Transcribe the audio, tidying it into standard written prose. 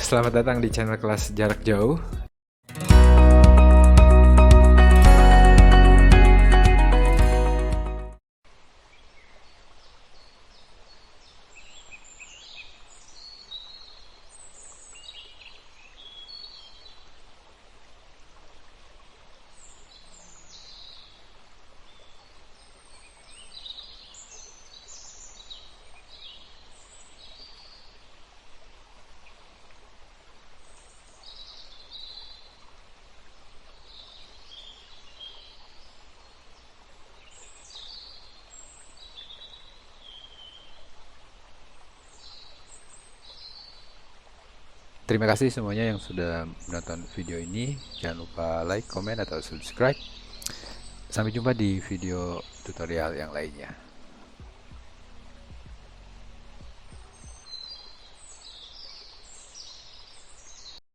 Selamat datang di channel kelas jarak jauh. Terima kasih semuanya yang sudah menonton video ini. Jangan lupa like, komen, atau subscribe. Sampai jumpa di video tutorial yang lainnya.